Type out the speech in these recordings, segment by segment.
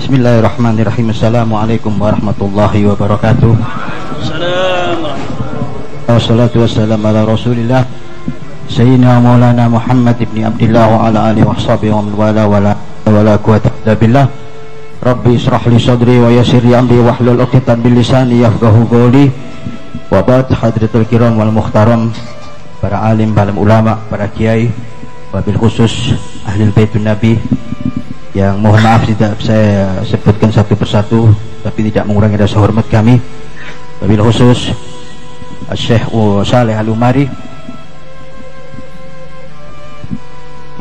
Bismillahirrahmanirrahim. Assalamualaikum warahmatullahi wabarakatuh. Wassalatu wassalamu ala rasulillah Sayyidina Maulana Muhammad ibn Abdillah wa ala alihi wa sahbihi wa man wala quwwata illa billah. Rabbi israh li sadri wa yassir li amri wahlul 'uqdatam min lisani yafqahu qawli. Wa ba'd, hadratul kiram wal muhtaram, para alim, para ulama, para kiai, wabil khusus ahli baitun nabi yang mohon maaf tidak saya sebutkan satu persatu, tapi tidak mengurangi rasa hormat kami. Wabil khusus Syekh Saleh Al-Umari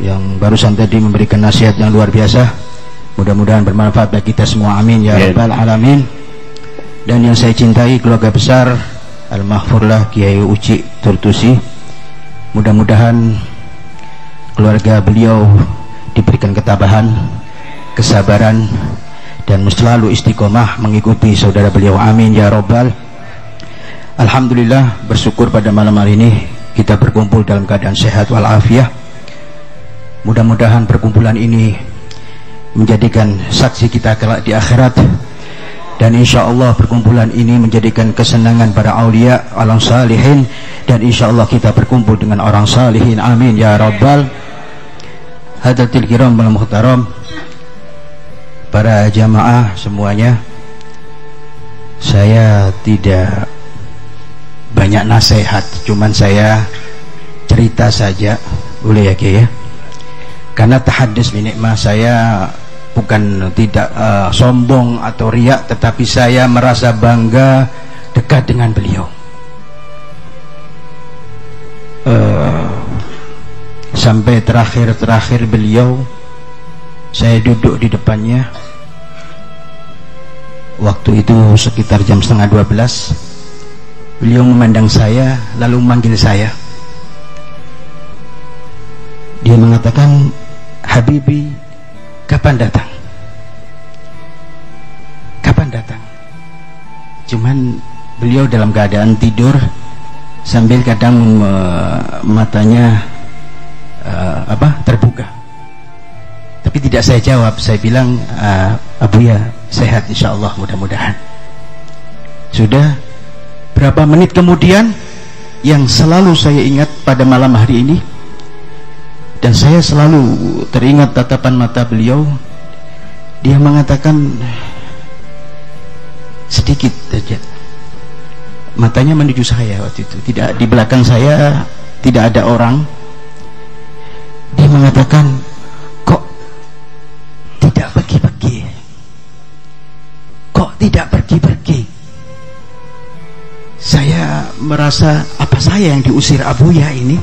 yang barusan tadi memberikan nasihat yang luar biasa. Mudah-mudahan bermanfaat bagi kita semua, amin ya rabbal alamin. Dan yang saya cintai, keluarga besar Al-Mahfurlah Kiai Uci Turtusi, mudah-mudahan keluarga beliau diberikan ketabahan, kesabaran, dan selalu istiqomah mengikuti saudara beliau, amin ya rabbal. Alhamdulillah, bersyukur pada malam hari ini kita berkumpul dalam keadaan sehat walafiat. Mudah-mudahan perkumpulan ini menjadikan saksi kita kelak di akhirat, dan insya Allah perkumpulan ini menjadikan kesenangan para aulia, orang salihin, dan insya Allah kita berkumpul dengan orang salihin, amin ya rabbal. Hadratil kiram wal muhtaram, para jamaah semuanya, saya tidak banyak nasihat, cuman saya cerita saja, boleh ya Kiai ya? Karena tahaddus bi nikmah, saya bukan tidak sombong atau riak, tetapi saya merasa bangga dekat dengan beliau. Sampai terakhir beliau, saya duduk di depannya waktu itu sekitar jam 11:30. Beliau memandang saya lalu memanggil saya. Dia mengatakan, Habibi, kapan datang? Kapan datang? Cuman beliau dalam keadaan tidur sambil kadang matanya terbuka. Tapi tidak saya jawab, saya bilang, Abu ya sehat insyaallah, mudah-mudahan. Sudah berapa menit kemudian, yang selalu saya ingat pada malam hari ini, dan saya selalu teringat tatapan mata beliau, dia mengatakan sedikit saja, matanya menuju saya waktu itu, tidak di belakang saya, tidak ada orang. Dia mengatakan, kok tidak pergi-pergi, kok tidak pergi-pergi. Saya merasa, apa saya yang diusir Abuya ini?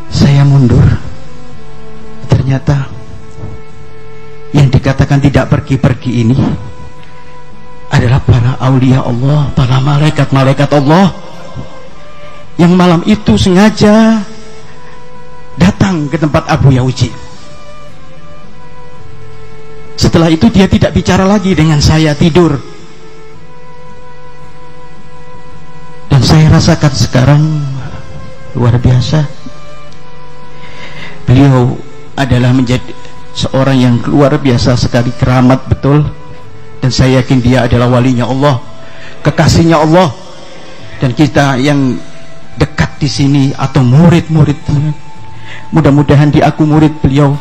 Saya mundur. Ternyata yang dikatakan tidak pergi-pergi ini adalah para aulia Allah, para malaikat-malaikat Allah yang malam itu sengaja datang ke tempat Abuya Uci. Setelah itu dia tidak bicara lagi dengan saya, tidur. Dan saya rasakan sekarang luar biasa, beliau adalah menjadi seorang yang luar biasa sekali, keramat betul. Dan saya yakin dia adalah walinya Allah, kekasihnya Allah. Dan kita yang dekat di sini atau murid-murid, mudah-mudahan diaku murid beliau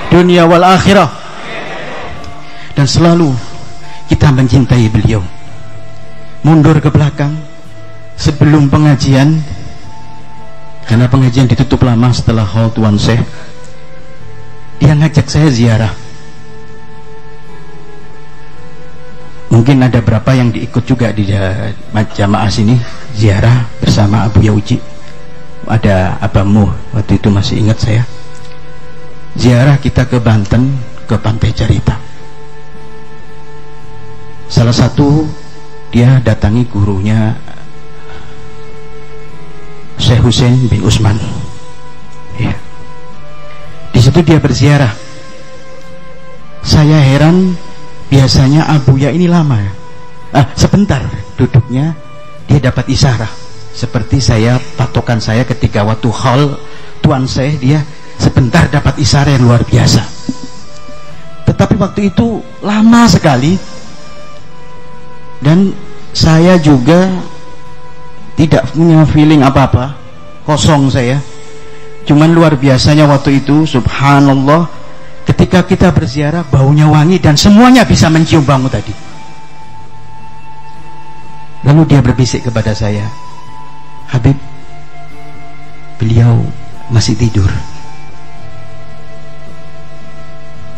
dunia wal akhirah, dan selalu kita mencintai beliau. Mundur ke belakang sebelum pengajian, karena pengajian ditutup lama setelah haul Tuan Syekh, dia ngajak saya ziarah. Mungkin ada berapa yang diikut juga di jamaah sini ziarah bersama Abu Yauji. Ada abamu waktu itu, masih ingat saya. Ziarah kita ke Banten, ke Pantai Carita. Salah satu dia datangi gurunya Syekh Hussein bin Usman. Ya. Di situ dia berziarah. Saya heran, biasanya Abuya ini lama ya. Sebentar duduknya, dia dapat isyarah. Seperti saya, patokan saya ketika waktu haul Tuan Syekh, dia sebentar dapat isyarah yang luar biasa. tetapi waktu itu lama sekali, dan saya juga tidak punya feeling apa-apa, kosong saya. Cuman luar biasanya waktu itu, subhanallah, ketika kita berziarah baunya wangi dan semuanya bisa mencium bau tadi. Lalu dia berbisik kepada saya, Habib, beliau masih tidur.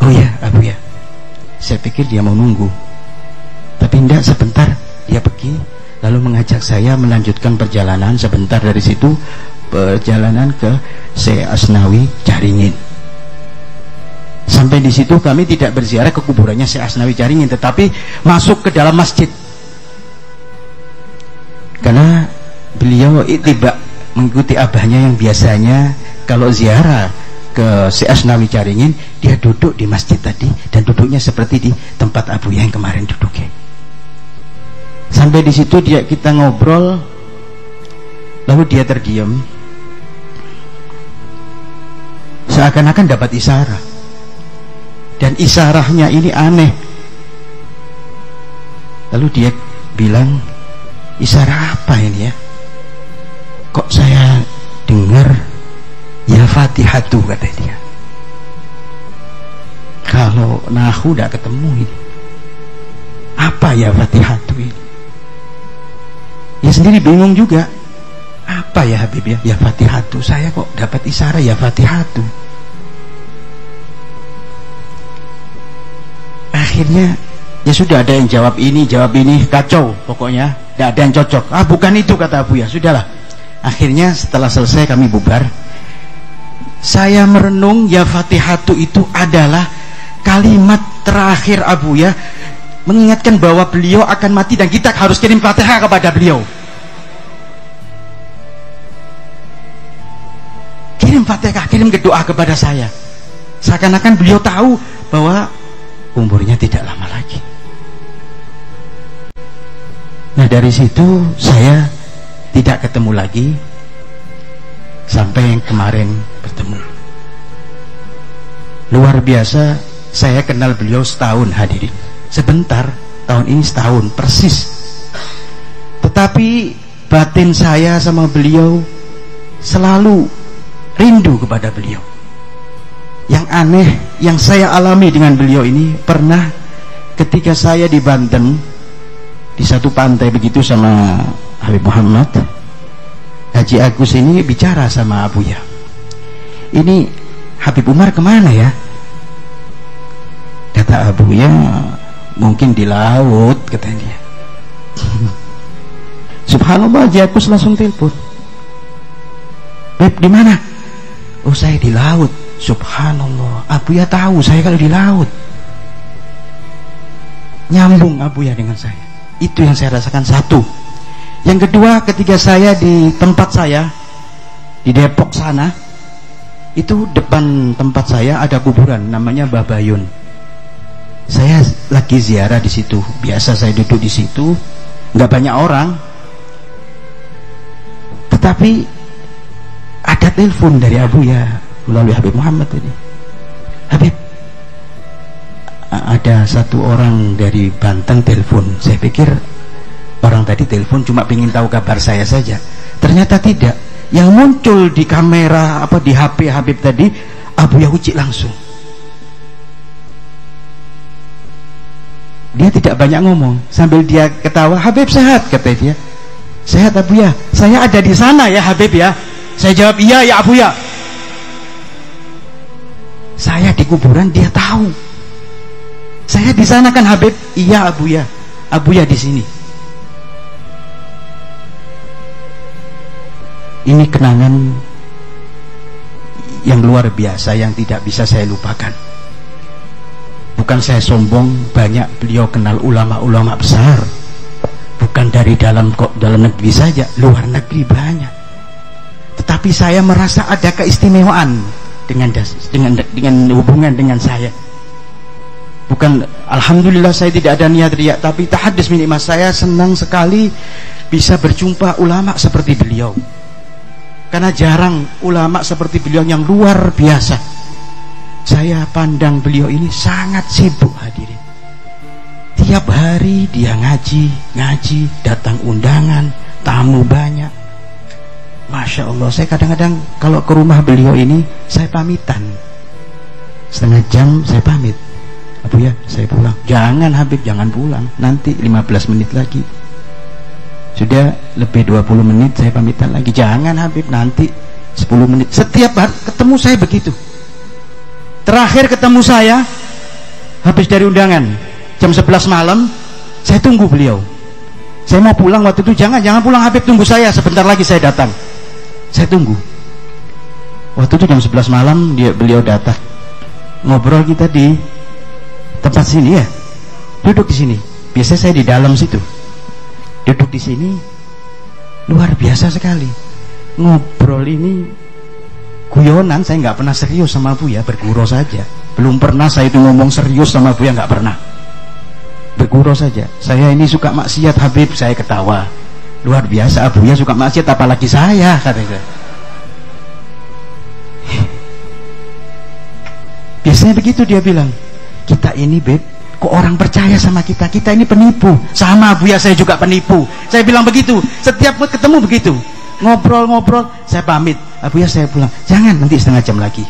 Oh ya, Abu ya. Saya pikir dia mau nunggu, tapi tidak, sebentar dia pergi, lalu mengajak saya melanjutkan perjalanan. Sebentar dari situ perjalanan ke Syekh Asnawi Caringin. Sampai di situ kami tidak berziarah ke kuburannya Syekh Asnawi Caringin, tetapi masuk ke dalam masjid, karena beliau tidak mengikuti abahnya yang biasanya kalau ziarah ke Syekh Asnawi Caringin dia duduk di masjid tadi, dan duduknya seperti di tempat Abu yang kemarin duduknya. Sampai di situ kita ngobrol, lalu dia terdiam, seakan-akan dapat isyarat, dan isyarahnya ini aneh. Lalu dia bilang, isyarat apa ini ya? Kok saya dengar ya Fatihatu, kata dia. Kalau nahu tidak ketemu ini. Apa ya Fatihatu ini? Ya sendiri bingung juga. Apa ya Habib ya? Ya Fatihatu. Saya kok dapat isyarat ya Fatihatu. Akhirnya ya sudah, ada yang jawab ini, kacau pokoknya. Tidak ada yang cocok. Ah bukan itu, kata Abu ya. Sudahlah. Akhirnya setelah selesai kami bubar. Saya merenung, ya Fatihatu itu adalah kalimat terakhir Abu ya, mengingatkan bahwa beliau akan mati dan kita harus kirim Fatihah kepada beliau. Kirim Fatihah, kirim doa kepada saya. Seakan-akan beliau tahu bahwa umurnya tidak lama lagi. Nah dari situ saya tidak ketemu lagi sampai yang kemarin bertemu. Luar biasa, saya kenal beliau setahun hadirin. Sebentar, tahun ini setahun persis. Tetapi batin saya sama beliau selalu rindu kepada beliau. Yang aneh yang saya alami dengan beliau ini, pernah ketika saya di Banten, di satu pantai begitu sama Habib Muhammad, Haji Agus ini bicara sama Abu ya, ini Habib Umar kemana ya? Kata Abu ya, mungkin di laut, kata dia. Subhanallah, Haji Agus langsung telepon, Beb di mana? Oh saya di laut. Subhanallah, Abu ya tahu saya kalau di laut. Nyambung Abu ya dengan saya. Itu yang saya rasakan satu. Yang kedua, ketika saya di tempat saya di Depok sana, itu depan tempat saya ada kuburan namanya Mbah Bayun. Saya lagi ziarah di situ. Biasa saya duduk di situ, nggak banyak orang. Tetapi ada telepon dari Abu ya melalui Habib Muhammad ini. Habib, ada satu orang dari Banten telepon. Saya pikir orang tadi telepon cuma ingin tahu kabar saya saja. Ternyata tidak. Yang muncul di kamera di HP Habib tadi, Abu Yahuci langsung. Dia tidak banyak ngomong, sambil dia ketawa, Habib sehat, kata dia. Sehat Abu ya, saya ada di sana ya Habib ya. Saya jawab iya ya Abu ya. Saya di kuburan, dia tahu. Saya di sana kan Habib, iya Abu ya. Abu ya di sini. Ini kenangan yang luar biasa yang tidak bisa saya lupakan. Bukan saya sombong, banyak beliau kenal ulama-ulama besar. Bukan dari dalam negeri saja, luar negeri banyak. Tetapi saya merasa ada keistimewaan dengan hubungan dengan saya. Bukan, alhamdulillah saya tidak ada niat riak, tapi tahadus minimal saya senang sekali bisa berjumpa ulama seperti beliau. Karena jarang ulama seperti beliau yang luar biasa. Saya pandang beliau ini sangat sibuk hadirin. Tiap hari dia ngaji, datang undangan, tamu banyak. Masya Allah, saya kadang-kadang kalau ke rumah beliau ini, saya pamitan. Setengah jam saya pamit. Abu ya, saya pulang. Jangan Habib, jangan pulang. Nanti 15 menit lagi. Sudah lebih 20 menit saya pamitan lagi. Jangan Habib, nanti 10 menit. Setiap hari ketemu saya begitu. Terakhir ketemu saya, habis dari undangan jam 11 malam, saya tunggu beliau. Saya mau pulang waktu itu, jangan pulang Habib, tunggu saya, sebentar lagi saya datang. Saya tunggu. Waktu itu jam 11 malam beliau datang. Ngobrol kita di tempat sini ya. Duduk di sini. Biasanya saya di dalam situ. Duduk di sini, luar biasa sekali. Ngobrol ini guyonan, saya nggak pernah serius sama Buya, bergurau saja. Belum pernah saya itu ngomong serius sama Buya, nggak pernah. Bergurau saja. Saya ini suka maksiat Habib, saya ketawa. Luar biasa, Buya suka maksiat, apalagi saya, katanya. Biasanya begitu dia bilang, kita ini Beb, kok orang percaya sama kita ini penipu. Sama Buya, saya juga penipu. Saya bilang begitu, setiap ketemu begitu. Ngobrol, saya pamit. Buya saya pulang. Jangan, nanti setengah jam lagi.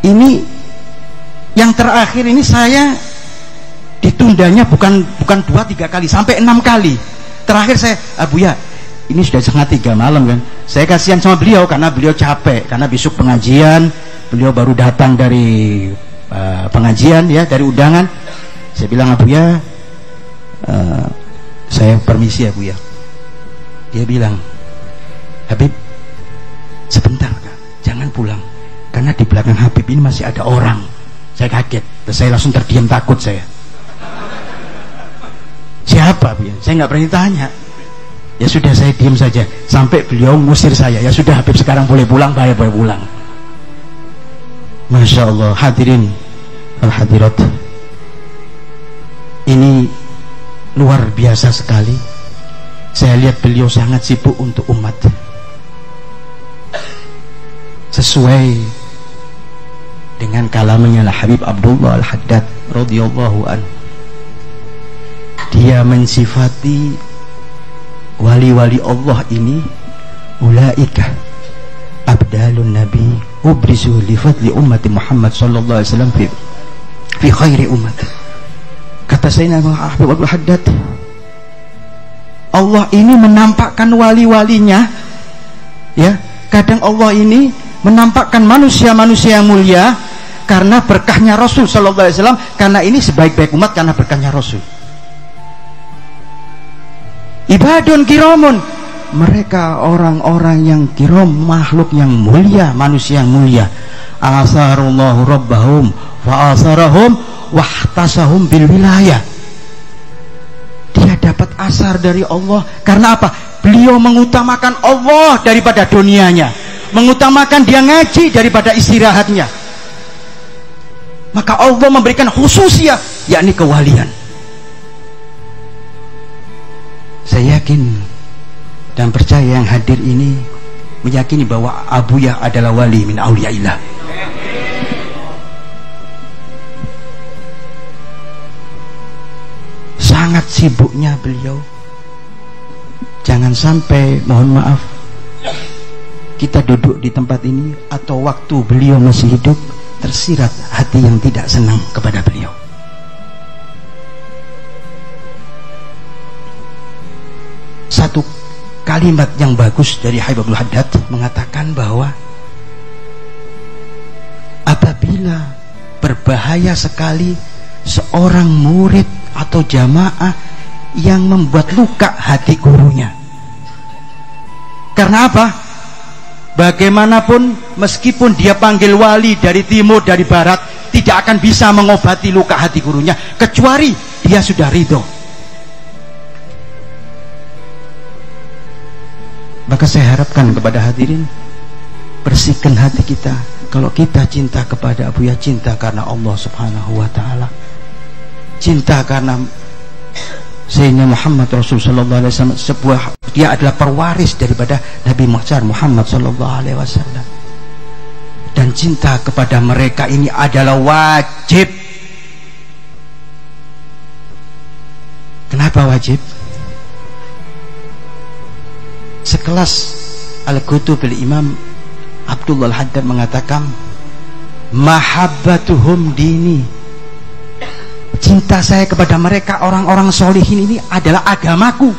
Ini yang terakhir ini saya ditundanya bukan 2-3 kali, sampai 6 kali. Terakhir saya, Buya, ini sudah setengah 3 malam kan. Saya kasihan sama beliau karena beliau capek, karena besok pengajian, beliau baru datang dari pengajian ya, dari undangan. Saya bilang, Buya, saya permisi ya Buya. Dia bilang, Habib, sebentar Kak, jangan pulang, karena di belakang Habib ini masih ada orang. Saya kaget, saya langsung terdiam, takut saya. Siapa Buya? Saya nggak berani tanya. Ya sudah, saya diam saja sampai beliau ngusir saya. Ya sudah Habib, sekarang boleh pulang, boleh pulang. Masya Allah, hadirin al-hadirat, ini luar biasa sekali. Saya lihat beliau sangat sibuk untuk umat. Sesuai dengan kalamnya Habib Abdullah Al-Haddad radhiyallahu anhu, dia mensifati wali-wali Allah ini, ulaika abdalun nabi ubrisu li fadli ummati Muhammad sallallahu alaihi wasallam fi khairi ummati. Kata Sayyidina Habib Abdul Haddad, Allah ini menampakkan wali-walinya ya. Kadang Allah ini menampakkan manusia-manusia yang mulia karena berkahnya Rasul sallallahu alaihi wasallam, karena ini sebaik-baik umat karena berkahnya Rasul. Ibadun kiramun, mereka orang-orang yang kiram, makhluk yang mulia, manusia yang mulia. Asarullahu rabbahum wa asarahum wahtasahum bil wilayah. Dia dapat asar dari Allah karena apa? Beliau mengutamakan Allah daripada dunianya, mengutamakan dia ngaji daripada istirahatnya. Maka Allah memberikan khususiyah, yakni kewalian. Saya yakin dan percaya yang hadir ini meyakini bahwa Abuya adalah wali min auliyaillah. Sangat sibuknya beliau. Jangan sampai, mohon maaf, kita duduk di tempat ini atau waktu beliau masih hidup tersirat hati yang tidak senang kepada beliau. Satu kalimat yang bagus dari Habib Abdul Haddad mengatakan bahwa apabila berbahaya sekali seorang murid atau jamaah yang membuat luka hati gurunya. Karena apa? Bagaimanapun meskipun dia panggil wali dari timur, dari barat, tidak akan bisa mengobati luka hati gurunya kecuali dia sudah ridho. Maka saya harapkan kepada hadirin, bersihkan hati kita. Kalau kita cinta kepada Abuya, cinta karena Allah subhanahu wa ta'ala, cinta karena Sayyidina Muhammad Rasul sallallahu alaihi wasallam, dia adalah perwaris daripada Nabi Muhammad sallallahu alaihi wasallam. Dan dan cinta kepada mereka ini adalah wajib. Kenapa wajib? Sekelas Al-Qutub Imam Abdullah Al-Haddad mengatakan, mahabbatuhum dini, cinta saya kepada mereka orang-orang solihin ini adalah agamaku.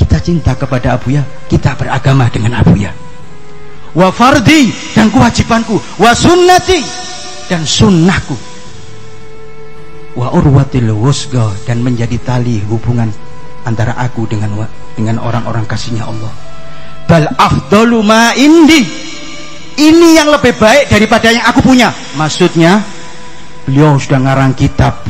Kita cinta kepada Abuya, kita beragama dengan Abuya. Wa fardi, dan kewajibanku. Wa sunnati, dan sunnahku. Wa urwatil wusga, dan menjadi tali hubungan antara aku dengan orang-orang kasihnya Allah. Bal afdalu ma indi, ini yang lebih baik daripada yang aku punya. Maksudnya beliau sudah ngarang kitab,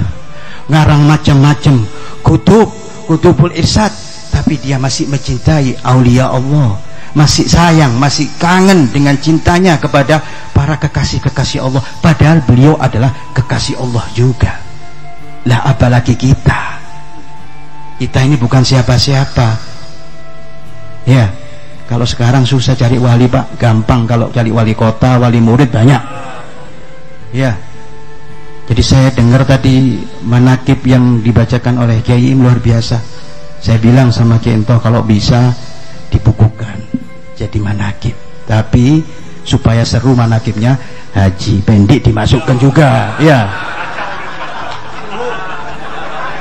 ngarang macam-macam kutubul irsyad, tapi dia masih mencintai aulia Allah, masih sayang, masih kangen dengan cintanya kepada para kekasih-kekasih Allah, padahal beliau adalah kekasih Allah juga. Lah apalagi kita ini bukan siapa-siapa ya. Kalau sekarang susah cari wali Pak, gampang kalau cari wali kota, wali murid banyak ya. Jadi saya dengar tadi manakib yang dibacakan oleh Kiai luar biasa. Saya bilang sama Kiai Ento, kalau bisa dibukukan jadi manakib, tapi supaya seru manakibnya, Haji Pendik dimasukkan juga ya,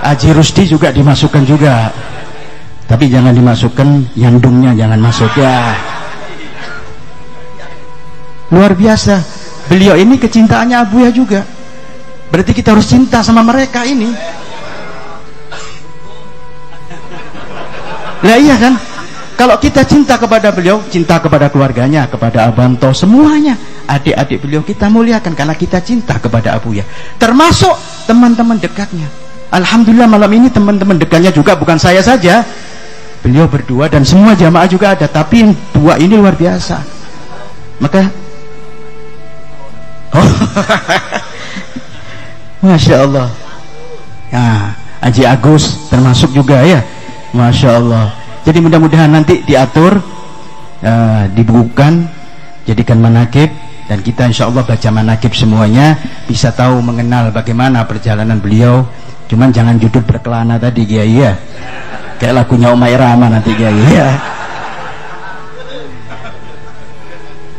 Haji Rusdi juga dimasukkan juga, tapi jangan dimasukkan yandungnya, jangan masuk ya. Luar biasa beliau ini, kecintaannya Abuya juga. Berarti kita harus cinta sama mereka ini. Lah iya kan? Kalau kita cinta kepada beliau, cinta kepada keluarganya, kepada Abanto, semuanya, adik-adik beliau kita muliakan karena kita cinta kepada Abuya. Termasuk teman-teman dekatnya. Alhamdulillah malam ini teman-teman dekatnya juga, bukan saya saja. Beliau berdua dan semua jamaah juga ada, tapi yang dua ini luar biasa. Maka Masya Allah ya, Haji Agus termasuk juga ya, Masya Allah. Jadi mudah-mudahan nanti diatur, dibukukan, jadikan manakib, dan kita insya Allah baca manakib semuanya, bisa tahu mengenal bagaimana perjalanan beliau. Cuman jangan judul berkelana tadi Kiai ya, kayak lagunya Omai Rama nanti Kiai ya.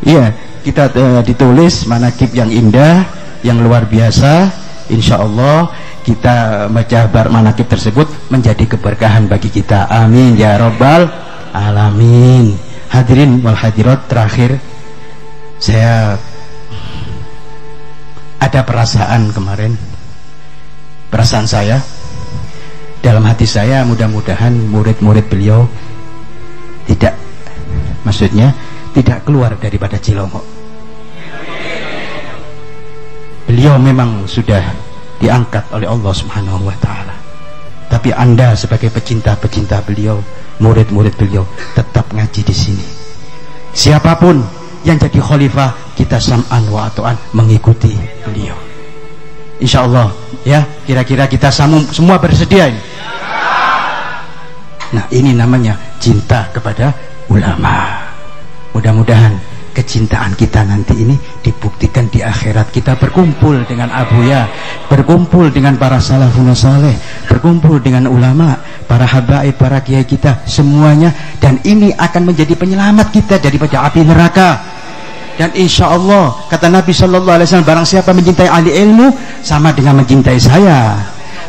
Iya, kita ditulis manakib yang indah, yang luar biasa. Insya Allah kita baca manakib tersebut menjadi keberkahan bagi kita. Amin ya Rabbal Alamin. Hadirin wal hadirat, terakhir saya ada perasaan kemarin, perasaan saya dalam hati saya, mudah-mudahan murid-murid beliau tidak, maksudnya tidak keluar daripada Cilongok. Beliau memang sudah diangkat oleh Allah Subhanahu wa Ta'ala, tapi Anda sebagai pecinta-pecinta beliau, murid-murid beliau, tetap ngaji di sini. Siapapun yang jadi khalifah, kita sam'an wa ato'an, mengikuti beliau. Insya Allah ya. Kira-kira kita semua bersedia ini? Nah ini namanya cinta kepada ulama. Mudah-mudahan kecintaan kita nanti ini dibuktikan di akhirat. Kita berkumpul dengan Abuya, berkumpul dengan para salafun saleh, berkumpul dengan ulama, para habaib, para kiai kita semuanya, dan ini akan menjadi penyelamat kita daripada api neraka. Dan insya Allah kata Nabi Sallallahu Alaihi Wasallam, barang siapa mencintai ahli ilmu sama dengan mencintai saya.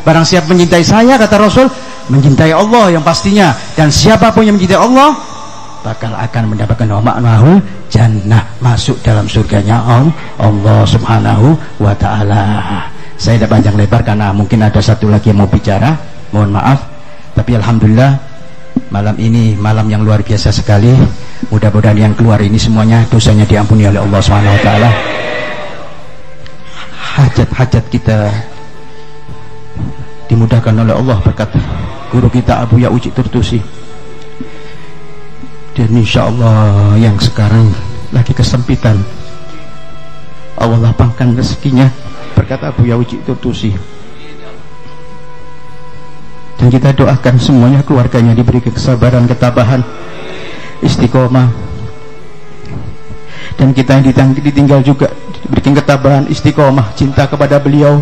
Barang siapa mencintai saya, kata Rasul, mencintai Allah yang pastinya. Dan siapapun yang mencintai Allah bakal akan mendapatkan ma'nahul jannah, masuk dalam surganya Allah Subhanahu wa Ta'ala. Saya tidak panjang lebar karena mungkin ada satu lagi yang mau bicara, mohon maaf. Tapi alhamdulillah malam ini malam yang luar biasa sekali. Mudah-mudahan yang keluar ini semuanya dosanya diampuni oleh Allah Subhanahu wa Ta'ala. Hajat-hajat kita dimudahkan oleh Allah berkat guru kita Abuya Uci Turtusi. Dan insya Allah yang sekarang lagi kesempitan, Allah lapangkan rezekinya berkat Abuya Uci Turtusi. Dan kita doakan semuanya, keluarganya diberi kesabaran, ketabahan, istiqomah. dan kita yang ditinggal juga diberikan ketabahan, istiqomah, cinta kepada beliau.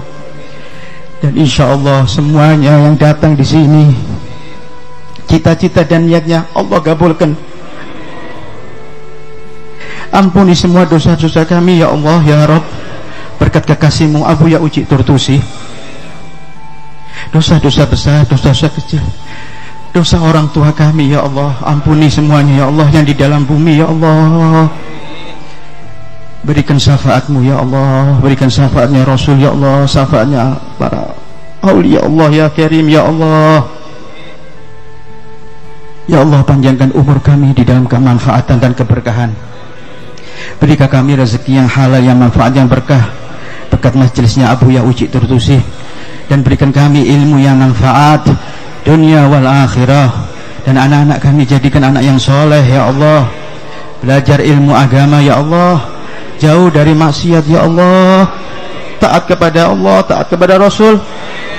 Dan insya Allah semuanya yang datang di sini cita-cita dan niatnya Allah kabulkan. Ampuni semua dosa-dosa kami ya Allah ya Rabb, berkat kekasihmu Abu Ya Uci Turtusi. Dosa-dosa besar, dosa-dosa kecil, dosa orang tua kami ya Allah, ampuni semuanya ya Allah. Yang di dalam bumi ya Allah, berikan syafaatmu ya Allah, berikan syafaatnya Rasul ya Allah, syafaatnya para aulia Allah ya Karim ya Allah. Ya Allah, panjangkan umur kami di dalam kemanfaatan dan keberkahan. Berikan kami rezeki yang halal, yang manfaat, yang berkah berkat majelisnya Abu Ya Uci Turtusi. Dan berikan kami ilmu yang manfaat dunia wal akhirah. Dan anak-anak kami jadikan anak yang soleh ya Allah, belajar ilmu agama ya Allah, jauh dari maksiat ya Allah, taat kepada Allah, taat kepada Rasul,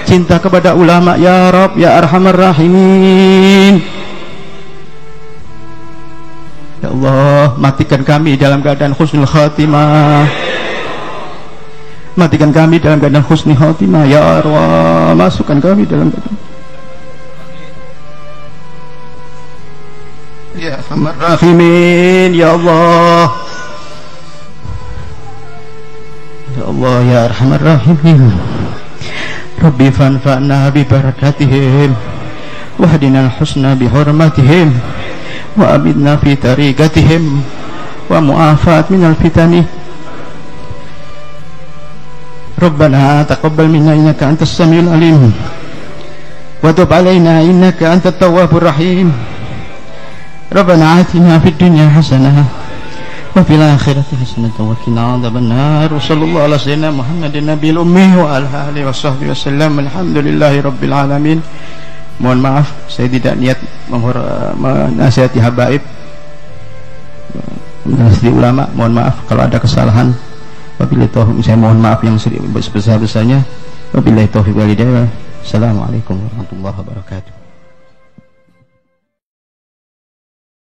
cinta kepada ulama ya Rabb ya Arhamar Rahimin. Ya Allah, matikan kami dalam keadaan husnul khatimah, matikan kami dalam keadaan husnul khatimah ya Allah, masukkan kami dalam keadaan ya Arhamar Rahimin ya Allah. Ya Allah ya Arhamar Rahimin. Rabbi fanfa'na bi barakatihim wahdina al-husna bi hurmatihim wa abidna fi tariqatihim wa mu'afat minal fitani. Rabbana taqabbal minna innaka antas samiul alim wa tub alaina innaka antat tawwabur rahim. Rabbana atina fid dunya hasanah wa fil akhirati hasanah wa qina adzabannar. Sallallahu ala sayyidina Muhammadin nabiyil ummi wa ala alihi washabbihi wasallam. Alhamdulillahi rabbil alamin. Mohon maaf saya tidak niat menasihati habaib, menasihati ulama. Mohon maaf kalau ada kesalahan. Wabillahi taufiq, saya mohon maaf yang sebesar-besarnya. Wabillahi taufiq wal hidayah. Assalamualaikum warahmatullahi wabarakatuh.